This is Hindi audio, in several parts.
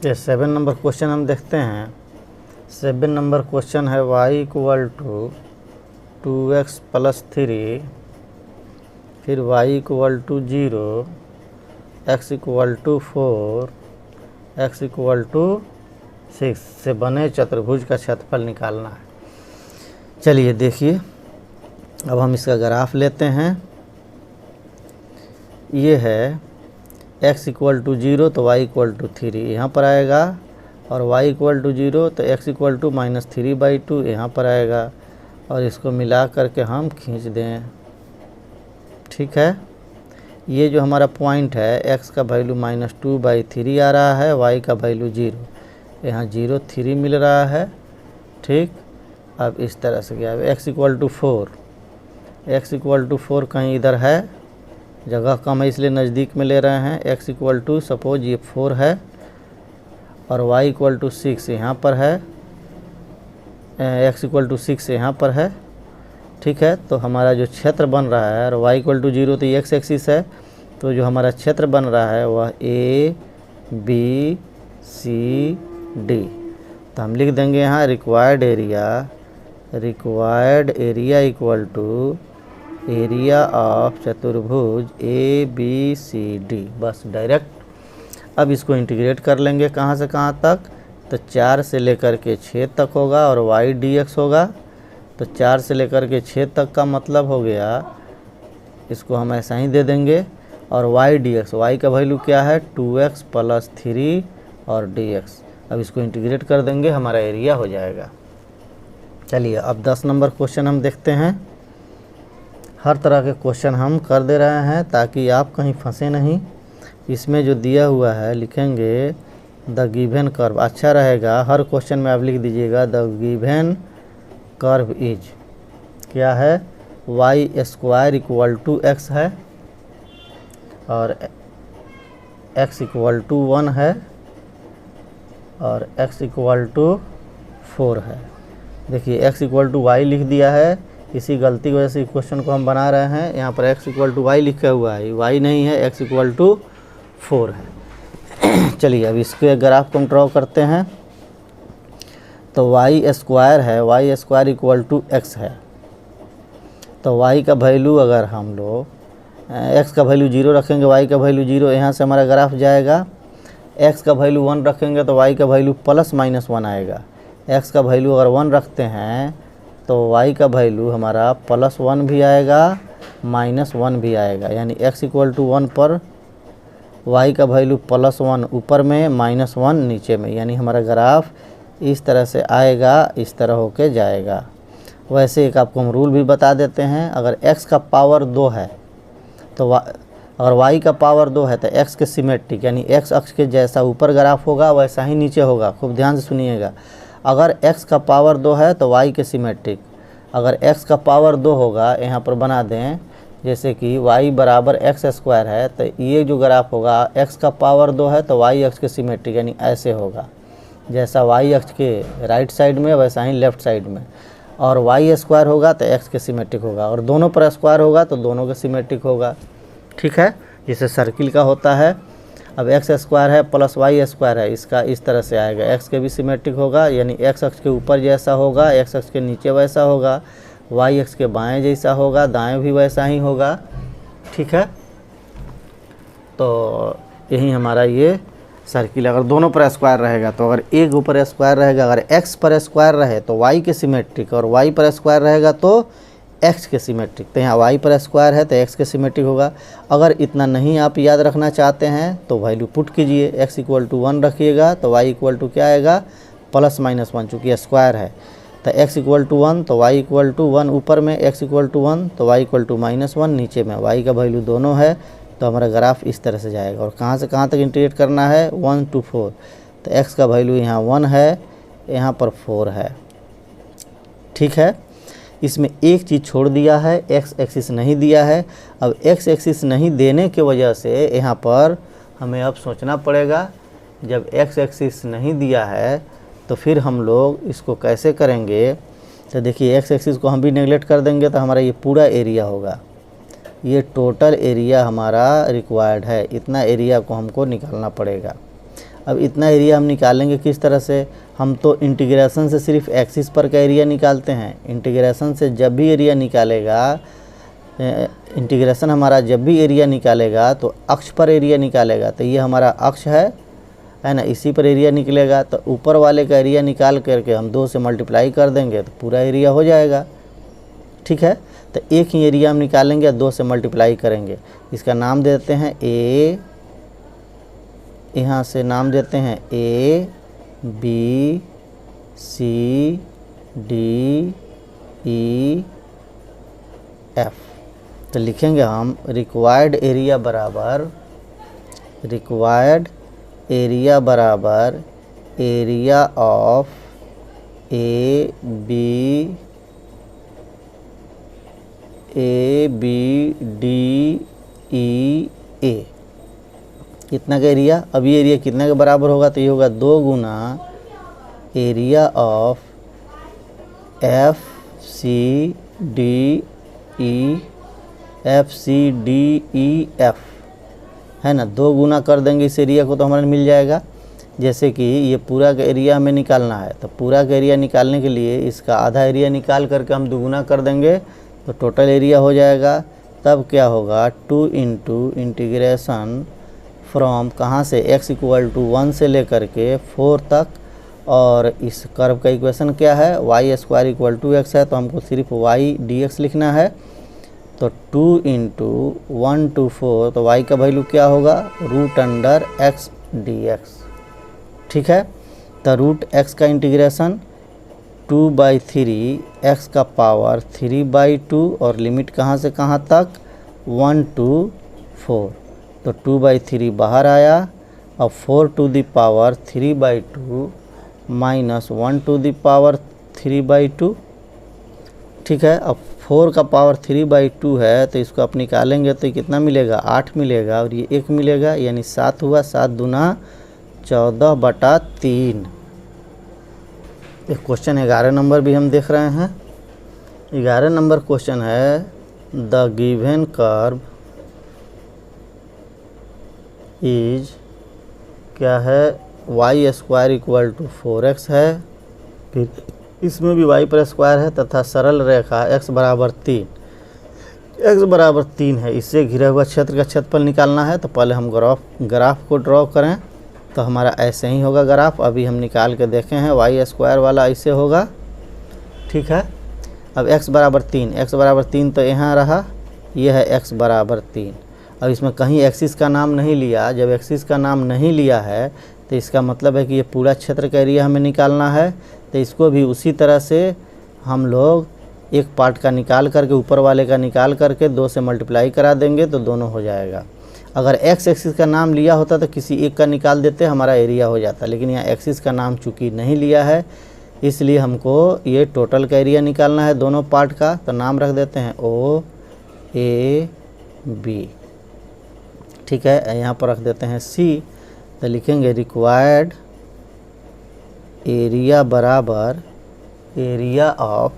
ये 7 नंबर क्वेश्चन हम देखते हैं। 7 नंबर क्वेश्चन है y equal to 2x plus 3, फिर y equal to 0, x equal to 4, x equal to 6 से बने चतुर्भुज का क्षेत्रफल निकालना है। चलिए देखिए, अब हम इसका ग्राफ लेते हैं। ये है x इक्वल टू 0 तो y इक्वल टू 3 यहाँ पर आएगा, और y इक्वल टू 0 तो x इक्वल टू -3/2 यहाँ पर आएगा, और इसको मिला करके हम खींच दें। ठीक है, ये जो हमारा पॉइंट है x का वैल्यू -2/3 आ रहा है, y का वैल्यू 0, यहाँ 0 3 मिल रहा है। ठीक, अब इस तरह से क्या है, x equal to 4, x equal to 4 कहीं इधर है, जगह कम है इसलिए नज़दीक में ले रहे हैं। x इक्वल टू सपोज ये 4 है, और y इक्वल टू 6 यहाँ पर है, x इक्वल टू 6 यहाँ पर है। ठीक है, तो हमारा जो क्षेत्र बन रहा है, और y इक्वल टू 0 तो ये x एक्सिस है, तो जो हमारा क्षेत्र बन रहा है वह A B C D। तो हम लिख देंगे यहाँ required area equal to area of चतुर्भुज ABCD, बस डायरेक्ट। अब इसको इंटीग्रेट कर लेंगे कहाँ से कहाँ तक, तो 4 से लेकर के 6 तक होगा, और y dx होगा। तो 4 से लेकर के 6 तक का मतलब हो गया, इसको हम ऐसा ही दे देंगे, और y dx, y का वैल्यू क्या है 2x प्लस 3 और dx। अब इसको इंटीग्रेट कर देंगे, हमारा एरिया हो जाएगा। चलिए अब 10 नंबर क्वेश्चन हम देखते हैं। हर तरह के क्वेश्चन हम कर दे रहे हैं ताकि आप कहीं फंसे नहीं। इसमें जो दिया हुआ है लिखेंगे द गिवन कर्व, अच्छा रहेगा हर क्वेश्चन में आप लिख दीजिएगा द गिवन कर्व इज, क्या है, y square equal to x है, और x इक्वल टू 1 है, और x इक्वल टू 4 है। देखिए x इक्वल टू y लिख दिया है, इसी गलती की वजह से क्वेश्चन को हम बना रहे हैं। यहाँ पर x इक्वल टू y लिखा हुआ है, y नहीं है, x इक्वल टू 4 है। चलिए अब इसके ग्राफ को हम ड्रॉ करते हैं। तो y स्क्वायर है, y square equal to x है, तो y का वैल्यू अगर हम लोग x का वैल्यू 0 रखेंगे, y का वैल्यू 0, यहाँ से हमारा ग्राफ जाएगा। x का वैल्यू 1 रखेंगे तो y का वैल्यू +-1 आएगा। x का वैल्यू अगर 1 रखते हैं तो y का वैल्यू हमारा +1 भी आएगा, -1 भी आएगा, यानी x इक्वल टू 1 पर y का वैल्यू +1 ऊपर में, -1 नीचे में, यानी हमारा ग्राफ इस तरह से आएगा, इस तरह होके जाएगा। वैसे एक आपको हम रूल भी बता देते हैं, अगर x का पावर 2 है तो अगर y का पावर 2 है तो x के सिमेट्रिक, यानी x अक्ष के जैसा ऊपर ग्राफ होगा वैसा ही नीचे होगा। खूब ध्यान से सुनिएगा, अगर x का पावर 2 है तो y के सिमेट्रिक, अगर x का पावर 2 होगा, यहाँ पर बना दें जैसे कि y बराबर x स्क्वायर है, तो ये जो ग्राफ होगा x का पावर 2 है तो y अक्ष के सिमेट्रिक, यानी ऐसे होगा, जैसा y अक्ष के राइट साइड में वैसा ही लेफ़्ट साइड में। और y स्क्वायर होगा तो x के सिमेट्रिक होगा, और दोनों पर स्क्वायर होगा तो दोनों के सिमेट्रिक होगा। ठीक है, जैसे सर्किल का होता है। अब x स्क्वायर है प्लस y स्क्वायर है, इसका इस तरह से आएगा, x के भी सिमेट्रिक होगा, यानी x अक्ष के ऊपर जैसा होगा x अक्ष के नीचे वैसा होगा, y अक्ष के बाएं जैसा होगा दाएं भी वैसा ही होगा। ठीक है, तो यही हमारा ये सर्किल, अगर दोनों पर स्क्वायर रहेगा तो अगर एक ऊपर स्क्वायर रहेगा, अगर x पर स्क्वायर रहे तो y के सिमेट्रिक, और y पर स्क्वायर रहेगा तो x के सिमेट्रिक। तो यहाँ y पर स्क्वायर है तो x के सिमेट्रिक होगा। अगर इतना नहीं आप याद रखना चाहते हैं तो वैल्यू पुट कीजिए, x इक्वल टू 1 रखिएगा तो y इक्वल टू क्या आएगा, +-1, चूँकि स्क्वायर है तो x इक्वल टू 1 तो y इक्वल टू 1 ऊपर में, x इक्वल टू 1 तो y इक्वल टू -1 नीचे में, y का वैल्यू दोनों है, तो हमारा ग्राफ इस तरह से जाएगा। और कहाँ से कहाँ तक इंटीग्रेट करना है, 1 to 4, तो x का वैल्यू यहाँ 1 है, यहाँ पर 4 है। ठीक है, इसमें एक चीज़ छोड़ दिया है, x एक्सिस नहीं दिया है। अब x एक्सिस नहीं देने की वजह से यहाँ पर हमें अब सोचना पड़ेगा, जब x एक्सिस नहीं दिया है तो फिर हम लोग इसको कैसे करेंगे। तो देखिए x एक्सिस को हम भी नेगलेक्ट कर देंगे तो हमारा ये पूरा एरिया होगा, ये टोटल एरिया हमारा रिक्वायर्ड है, इतना एरिया को हमको निकालना पड़ेगा। अब इतना एरिया हम निकालेंगे किस तरह से, हम तो इंटीग्रेशन से सिर्फ एक्सिस पर का एरिया निकालते हैं। इंटीग्रेशन से जब भी एरिया निकालेगा, इंटीग्रेशन हमारा जब भी एरिया निकालेगा तो अक्ष पर एरिया निकालेगा। तो ये हमारा अक्ष है ना, इसी पर एरिया निकलेगा। तो ऊपर वाले का एरिया निकाल करके हम 2 से मल्टीप्लाई कर देंगे तो पूरा एरिया हो जाएगा। ठीक है, तो एक ही एरिया हम निकालेंगे, 2 से मल्टीप्लाई करेंगे। इसका नाम देते हैं ए, यहाँ से नाम देते हैं A B C D E F. तो लिखेंगे हम रिक्वायर्ड एरिया बराबर area of A B D E A. कितना का एरिया, अब ये एरिया कितना के बराबर होगा, तो ये होगा 2 गुना area of F C D E F, है ना। 2 गुना कर देंगे इस एरिया को तो हमारे मिल जाएगा। जैसे कि ये पूरा का एरिया हमें निकालना है, तो पूरा का एरिया निकालने के लिए इसका आधा एरिया निकाल करके हम 2 गुना कर देंगे तो टोटल एरिया हो जाएगा। तब क्या होगा, 2 इंटू इंटीग्रेशन फ्रॉम कहाँ से, x = 1 से लेकर के 4 तक, और इस कर्व का इक्वेशन क्या है, y² = x है, तो हमको सिर्फ y dx लिखना है। तो 2 इंटू 1 to 4, तो y का वैल्यू क्या होगा, √x dx। ठीक है, तो √x का इंटीग्रेशन 2/3 x का पावर 3/2, और लिमिट कहाँ से कहाँ तक, 1 to 4। तो 2/3 बाहर आया, और 4 to the power 3/2 minus 1 to the power 3/2। ठीक है, अब 4 का पावर 3/2 है, तो इसको आप निकालेंगे तो कितना मिलेगा, 8 मिलेगा, और ये 1 मिलेगा, यानी 7 हुआ। 7 दूना 14/3। एक क्वेश्चन 11 नंबर भी हम देख रहे हैं। 11 नंबर क्वेश्चन है, द गिवन कर्व इज क्या है, y² = 4x है, फिर इसमें भी y पर स्क्वायर है, तथा सरल रेखा x = 3 है, इससे घिरा हुआ क्षेत्र का क्षेत्रफल निकालना है। तो पहले हम ग्राफ को ड्रॉ करें, तो हमारा ऐसे ही होगा ग्राफ। अभी हम निकाल के देखे हैं, y² वाला ऐसे होगा। ठीक है, अब x = 3 तो यहाँ रहा, ये है x = 3। अब इसमें कहीं एक्सिस का नाम नहीं लिया, जब एक्सिस का नाम नहीं लिया है तो इसका मतलब है कि ये पूरा क्षेत्र का एरिया हमें निकालना है। तो इसको भी उसी तरह से हम लोग एक पार्ट का निकाल करके, ऊपर वाले का निकाल करके 2 से मल्टीप्लाई करा देंगे तो दोनों हो जाएगा। अगर एक्स एक्सिस का नाम लिया होता तो किसी एक का निकाल देते, हमारा एरिया हो जाता। लेकिन यहाँ एक्सिस का नाम चूँकि नहीं लिया है, इसलिए हमको ये टोटल का एरिया निकालना है दोनों पार्ट का। तो नाम रख देते हैं OAB। ठीक है, यहाँ पर रख देते हैं C। तो लिखेंगे रिक्वायर्ड एरिया बराबर एरिया ऑफ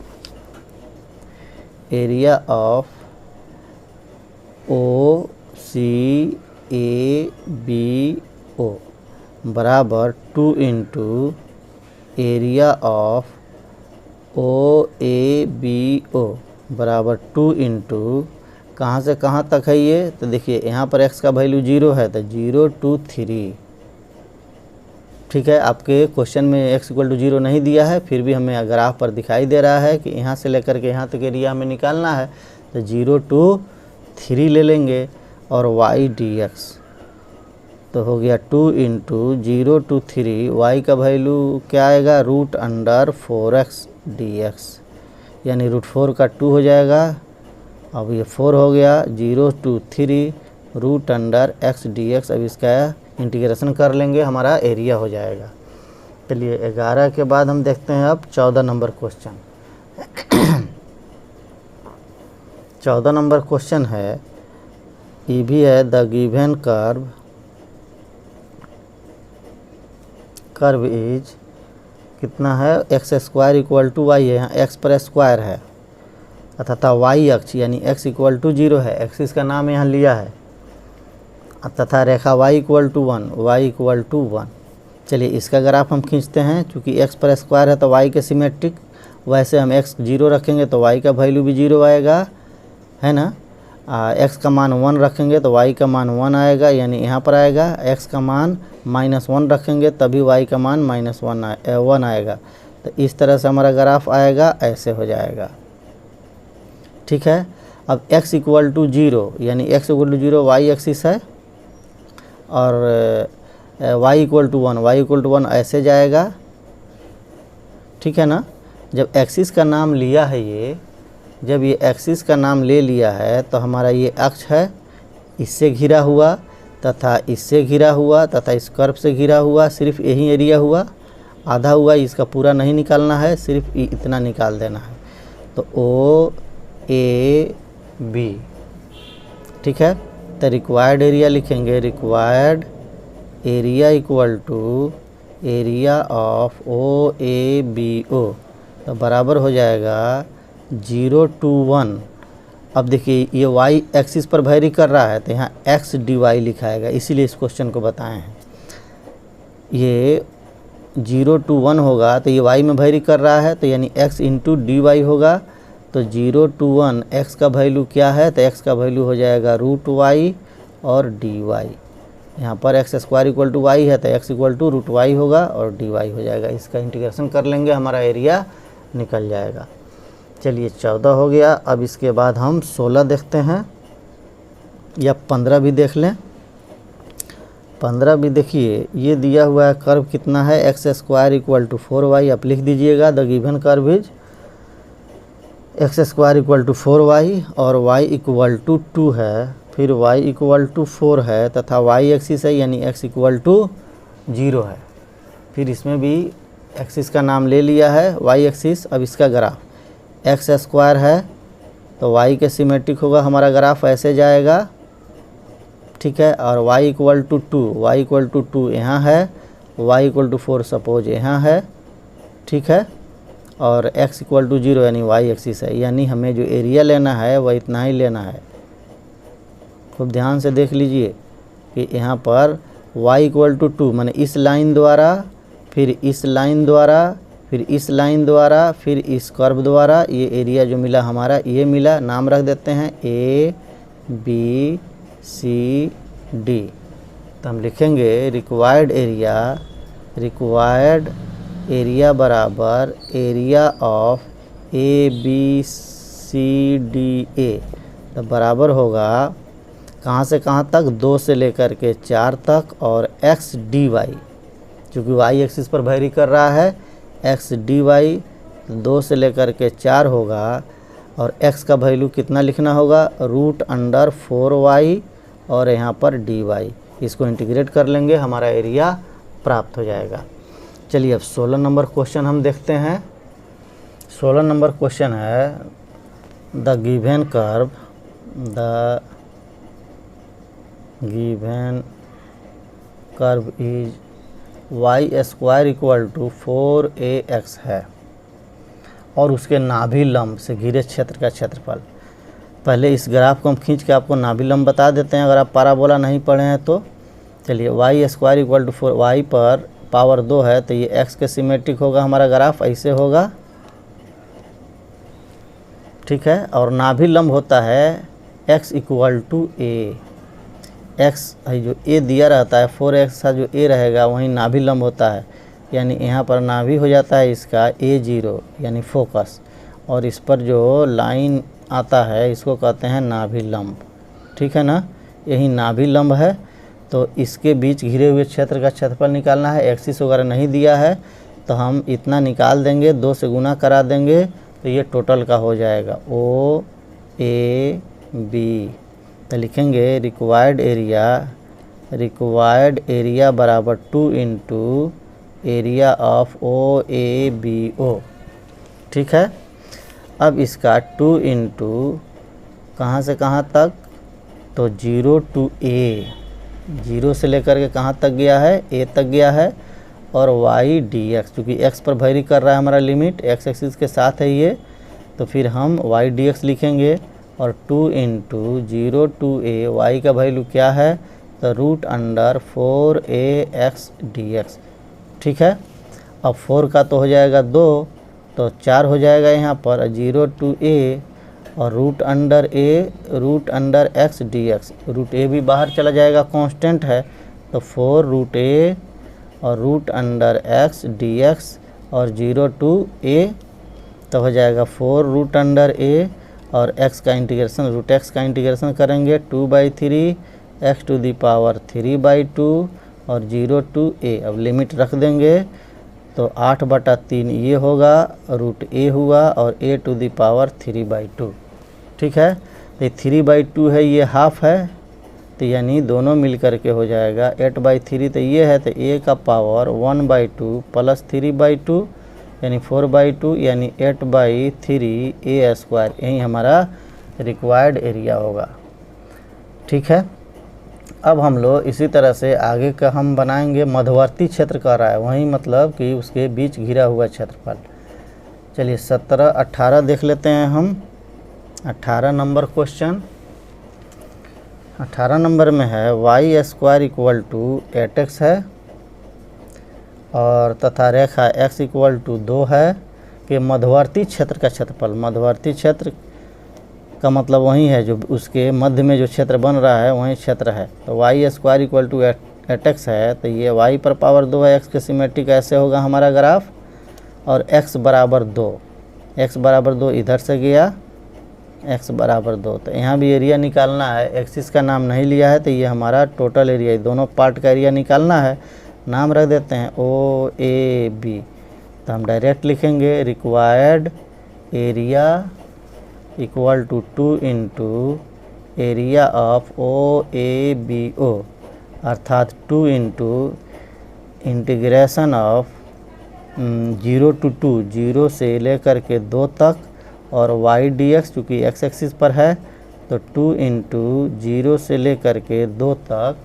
OCABO बराबर 2 इंटू एरिया ऑफ OABO बराबर 2 इंटू कहाँ से कहाँ तक है ये, तो देखिए यहाँ पर x का वैल्यू 0 है, तो 0 to 3। ठीक है, आपके क्वेश्चन में x = 0 नहीं दिया है, फिर भी हमें ग्राफ पर दिखाई दे रहा है कि यहाँ से लेकर के यहाँ तक एरिया हमें निकालना है। तो 0 to 3 ले लेंगे, और y dx तो हो गया 2 इंटू 0 to 3, y का वैल्यू क्या आएगा, √4x dx, यानी √4 का 2 हो जाएगा। अब ये 4 हो गया, 0 to 3 √x dx। अब इसका इंटीग्रेशन कर लेंगे, हमारा एरिया हो जाएगा। चलिए 11 के बाद हम देखते हैं अब 14 नंबर क्वेश्चन। 14 नंबर क्वेश्चन है, ये भी है द गिवन कर्व इज कितना है, x² = y है, यहाँ x पर स्क्वायर है, तथा y अक्ष यानी x = 0 है, एक्सिस का नाम यहाँ लिया है, तथा रेखा y = 1, चलिए इसका ग्राफ हम खींचते हैं। चूँकि x पर स्क्वायर है तो y के सिमेट्रिक, वैसे हम x 0 रखेंगे तो y का वैल्यू भी 0 आएगा, है ना। x का मान 1 रखेंगे तो y का मान 1 आएगा, यानी यहाँ पर आएगा। x का मान -1 रखेंगे तभी y का मान -1 आएगा। तो इस तरह से हमारा ग्राफ आएगा, ऐसे हो जाएगा, ठीक है। अब x = 0, यानी x = 0 y एक्सिस है, और y = 1 ऐसे जाएगा, ठीक है ना। जब एक्सिस का नाम लिया है जब ये एक्सिस का नाम ले लिया है तो हमारा ये अक्ष है, इससे घिरा हुआ तथा इससे घिरा हुआ तथा इस कर्व से घिरा हुआ, सिर्फ यही एरिया हुआ, आधा हुआ, इसका पूरा नहीं निकालना है, सिर्फ इतना निकाल देना है। तो OAB, ठीक है। तो रिक्वायर्ड एरिया लिखेंगे, required area = area of OABO, तो बराबर हो जाएगा 0 to 1। अब देखिए ये y एक्सिस पर वेरी कर रहा है तो यहाँ x dy लिखाएगा, इसीलिए इस क्वेश्चन को बताए हैं। ये 0 to 1 होगा तो ये y में वेरी कर रहा है, तो यानी x × dy होगा। तो 0 to 1 x का वैल्यू क्या है, तो x का वैल्यू हो जाएगा √y और dy। यहाँ पर x² = y है तो x = √y होगा और dy हो जाएगा। इसका इंटीग्रेशन कर लेंगे, हमारा एरिया निकल जाएगा। चलिए 14 हो गया। अब इसके बाद हम 16 देखते हैं, या 15 भी देख लें। 15 भी देखिए, ये दिया हुआ है कर्व कितना है, x² = 4y। आप लिख दीजिएगा, the given curve is x² = 4y और y = 2 है, फिर y = 4 है तथा y एक्सिस है, यानी x = 0 है। फिर इसमें भी एक्सिस का नाम ले लिया है, y एक्सिस। अब इसका ग्राफ x² है तो y के सिमेट्रिक होगा, हमारा ग्राफ ऐसे जाएगा, ठीक है। और y = 2 यहाँ है, y = 4 सपोज यहाँ है, ठीक है। और x = 0 यानी y एक्सिस है, यानी हमें जो एरिया लेना है वह इतना ही लेना है। खूब ध्यान से देख लीजिए कि यहाँ पर y = 2 माने इस लाइन द्वारा, फिर इस लाइन द्वारा, फिर इस लाइन द्वारा, फिर इस कर्व द्वारा, ये एरिया जो मिला हमारा ये मिला। नाम रख देते हैं ABCD। तो हम लिखेंगे रिक्वायर्ड एरिया बराबर एरिया ऑफ ABCDA। तो बराबर होगा कहाँ से कहाँ तक, 2 से लेकर के 4 तक, और x dy, चूँकि y एक्सिस पर वेरी कर रहा है, x dy 2 से लेकर के 4 होगा। और x का वैल्यू कितना लिखना होगा, √4y और यहाँ पर dy। इसको इंटीग्रेट कर लेंगे, हमारा एरिया प्राप्त हो जाएगा। चलिए अब 16 नंबर क्वेश्चन हम देखते हैं। 16 नंबर क्वेश्चन है, the given curve is y² = 4ax है और उसके नाभि लंब से घिरे क्षेत्र का क्षेत्रफल। पहले इस ग्राफ को हम खींच के आपको नाभि लंब बता देते हैं, अगर आप पाराबोला नहीं पढ़े हैं तो। चलिए y² = 4, y पर पावर 2 है तो ये x के सिमेट्रिक होगा, हमारा ग्राफ ऐसे होगा, ठीक है। और नाभि लंब होता है x = a। x है जो a दिया रहता है, 4x का जो a रहेगा वहीं नाभि लंब होता है, यानी यहाँ पर नाभि हो जाता है इसका A0 यानी फोकस, और इस पर जो लाइन आता है इसको कहते हैं नाभि लंब, ठीक है ना। यही नाभि लंब है। तो इसके बीच घिरे हुए क्षेत्र का क्षेत्रफल निकालना है। एक्सिस वगैरह नहीं दिया है तो हम इतना निकाल देंगे, 2 से गुना करा देंगे तो ये टोटल का हो जाएगा OAB। तो लिखेंगे रिक्वायर्ड एरिया बराबर 2 × एरिया ऑफ OABO, ठीक है। अब इसका 2 × कहाँ से कहाँ तक, तो 0 to A, 0 से लेकर के कहाँ तक गया है, A तक गया है। और y dx, क्योंकि x पर वेरी कर रहा है हमारा लिमिट, x एक्सिस के साथ है ये, तो फिर हम y dx लिखेंगे। और 2 × 0 to A, y का वैल्यू क्या है, तो √4ax dx। ठीक है। अब 4 का तो हो जाएगा 2, तो 4 हो जाएगा यहाँ पर 0 to a और root under x d x. Root A भी बाहर चला जाएगा, कांस्टेंट है, तो 4 रूट ए और root under x d x और 0 to a, तो हो जाएगा 4 रूट अंडर ए और x का इंटीग्रेशन, रूट x का इंटीग्रेशन करेंगे 2/3 x टू दी पावर 3/2 और 0 to a। अब लिमिट रख देंगे तो 8/3 ये होगा, रूट a हुआ और a टू दी पावर 3/2। ठीक है, ये 3/2 है, ये हाफ है, तो यानी दोनों मिल करके हो जाएगा 8/3, तो ये है, तो a का पावर 1/2 प्लस 3/2 यानी 4/2 यानी 8/3 a स्क्वायर, यही हमारा रिक्वायर्ड एरिया होगा। ठीक है, अब हम लोग इसी तरह से आगे का हम बनाएंगे। मध्यवर्ती क्षेत्र कह रहा है, वहीं मतलब कि उसके बीच घिरा हुआ क्षेत्रफल। चलिए 17, 18 देख लेते हैं हम। 18 नंबर क्वेश्चन, 18 नंबर में है y square equal to 8x है और तथा रेखा x इक्वल टू 2 है कि मध्यवर्ती क्षेत्र का क्षेत्रफल। मध्यवर्ती क्षेत्र का मतलब वही है जो उसके मध्य में जो क्षेत्र बन रहा है वही क्षेत्र है। तो y square equal to 8x है, तो ये y पर पावर 2 है, x के सिमेट्रिक ऐसे होगा हमारा ग्राफ, और x बराबर 2, x बराबर 2 इधर से गया, x बराबर 2। तो यहाँ भी एरिया निकालना है, एक्सिस का नाम नहीं लिया है, तो ये हमारा टोटल एरिया, दोनों पार्ट का एरिया निकालना है। नाम रख देते हैं OAB, तो हम डायरेक्ट लिखेंगे required area equal to 2 into area of OABO, अर्थात 2 इंटू इंटीग्रेशन ऑफ 0 to 2, 0 से लेकर के 2 तक, और y dx चूँकि x एक्सिस पर है तो 2 इंटू 0 से लेकर के 2 तक,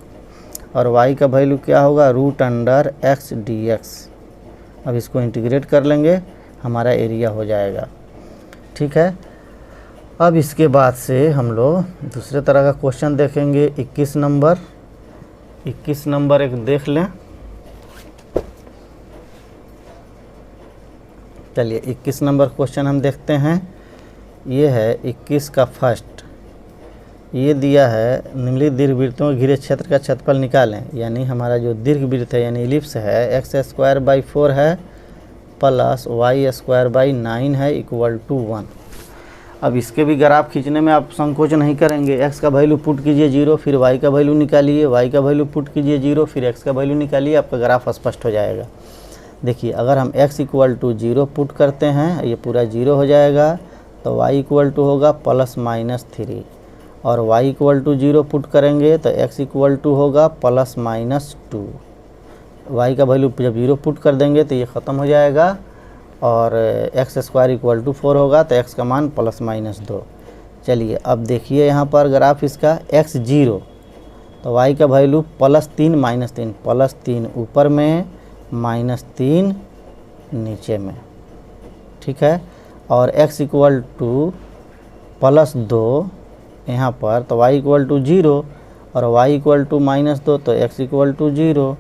और y का वैल्यू क्या होगा, रूट अंडर x dx। अब इसको इंटीग्रेट कर लेंगे, हमारा एरिया हो जाएगा। ठीक है, अब इसके बाद से हम लोग दूसरे तरह का क्वेश्चन देखेंगे। 21 नंबर, 21 नंबर एक देख लें। चलिए 21 नंबर क्वेश्चन हम देखते हैं। ये है 21 का फर्स्ट, ये दिया है निम्नलिखित दीर्घवृत्तों के घिरे क्षेत्र का क्षेत्रफल निकालें। यानी हमारा जो दीर्घवृत्त है यानी इलिप्स है, x स्क्वायर बाई 4 है प्लस y स्क्वायर बाई 9 है इक्वल टू 1। अब इसके भी ग्राफ खींचने में आप संकोच नहीं करेंगे। x का वैल्यू पुट कीजिए 0, फिर y का वैल्यू निकालिए, y का वैल्यू पुट कीजिए 0, फिर x का वैल्यू निकालिए, आपका ग्राफ स्पष्ट हो जाएगा। देखिए अगर हम x इक्वल टू 0 पुट करते हैं, ये पूरा 0 हो जाएगा, तो y इक्वल टू होगा +-3, और y इक्वल टू 0 पुट करेंगे तो x इक्वल टू होगा +-2। y का वैल्यू जब 0 पुट कर देंगे तो ये ख़त्म हो जाएगा, और x स्क्वायर इक्वल टू 4 होगा, तो x का मान +-2। चलिए अब देखिए यहाँ पर ग्राफ इसका x 0, तो y का वैल्यू +3 +3 ऊपर में, -3 नीचे में। ठीक है, और x इक्वल टू +2 यहाँ पर, तो y इक्वल टू 0 और y इक्वल टू -2, तो x equal to 0,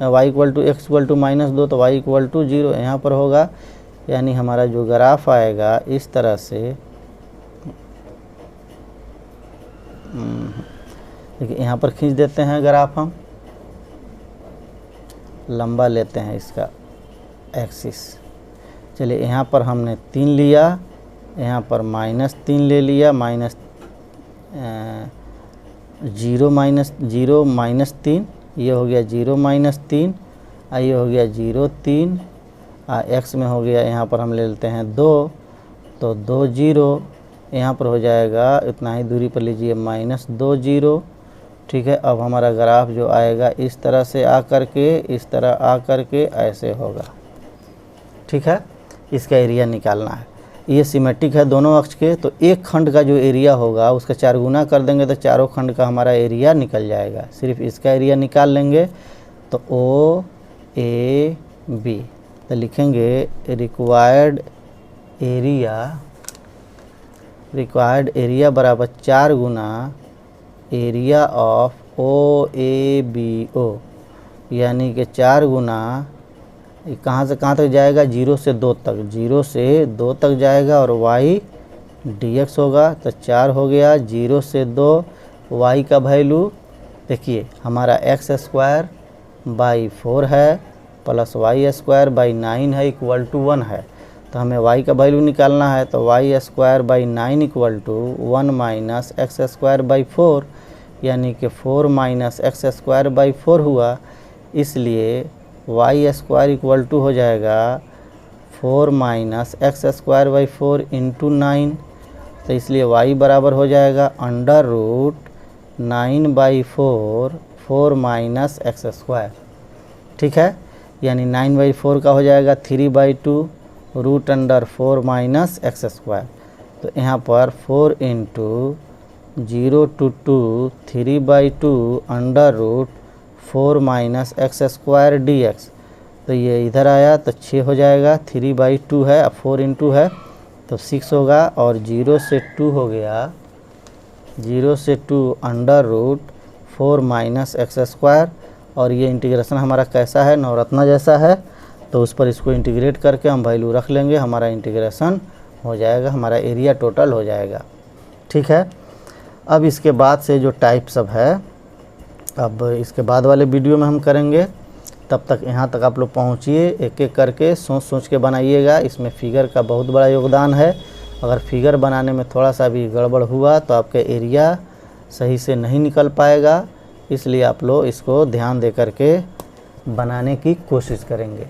y equal to x equal to -2, तो y इक्वल टू 0 यहाँ पर होगा। यानी हमारा जो ग्राफ आएगा इस तरह से, देखिए यहाँ पर खींच देते हैं ग्राफ, हम लंबा लेते हैं इसका एक्सिस। चलिए यहाँ पर हमने 3 लिया, यहाँ पर -3 ले लिया, -0 -3, ये हो गया 0 -3, ये हो गया 0 3, x में हो गया, यहाँ पर हम ले लेते हैं 2, तो 2 0, यहाँ पर हो जाएगा इतना ही दूरी पर लीजिए -2 0। ठीक है, अब हमारा ग्राफ जो आएगा इस तरह से आकर के, इस तरह आकर के ऐसे होगा। ठीक है, इसका एरिया निकालना है। ये सिमेट्रिक है दोनों अक्ष के, तो एक खंड का जो एरिया होगा उसका 4 गुना कर देंगे तो चारों खंड का हमारा एरिया निकल जाएगा। सिर्फ इसका एरिया निकाल लेंगे तो OAB, तो लिखेंगे रिक्वायर्ड एरिया बराबर 4 गुना एरिया ऑफ OABO, यानी कि 4 गुना ये कहाँ से कहाँ तक जाएगा, 0 से 2 तक, 0 से 2 तक जाएगा और y dx होगा। तो 4 हो गया, 0 से 2 y का वैल्यू देखिए हमारा x स्क्वायर बाई 4 है प्लस y स्क्वायर बाई 9 है इक्वल टू 1 है। तो हमें y का वैल्यू निकालना है, तो y square by 9 equal to 1 minus x square by 4, यानी कि 4 माइनस एक्स स्क्वायर बाई 4 हुआ। इसलिए y स्क्वायर इक्वल टू हो जाएगा 4 minus x square by 4 into 9। तो इसलिए y बराबर हो जाएगा under root 9/4 4 minus x square. ठीक है, यानी 9/4 का हो जाएगा 3/2 root under 4 minus x square. तो यहाँ पर 4 into 0 to 2 3/2 under root 4 minus x square dx। तो ये इधर आया तो 6 हो जाएगा, 3/2 है, अब 4 इंटू है तो 6 होगा, और 0 से 2 हो गया, 0 से 2 under root 4 minus x square. और ये इंटीग्रेशन हमारा कैसा है, नवरत्ना जैसा है, तो उस पर इसको इंटीग्रेट करके हम वैल्यू रख लेंगे, हमारा इंटीग्रेशन हो जाएगा, हमारा एरिया टोटल हो जाएगा। ठीक है, अब इसके बाद से जो टाइप सब है, अब इसके बाद वाले वीडियो में हम करेंगे। तब तक यहाँ तक आप लोग पहुँचिए, एक एक करके सोच सोच के बनाइएगा। इसमें फिगर का बहुत बड़ा योगदान है। अगर फिगर बनाने में थोड़ा सा भी गड़बड़ हुआ तो आपका एरिया सही से नहीं निकल पाएगा, इसलिए आप लोग इसको ध्यान दे करके बनाने की कोशिश करेंगे।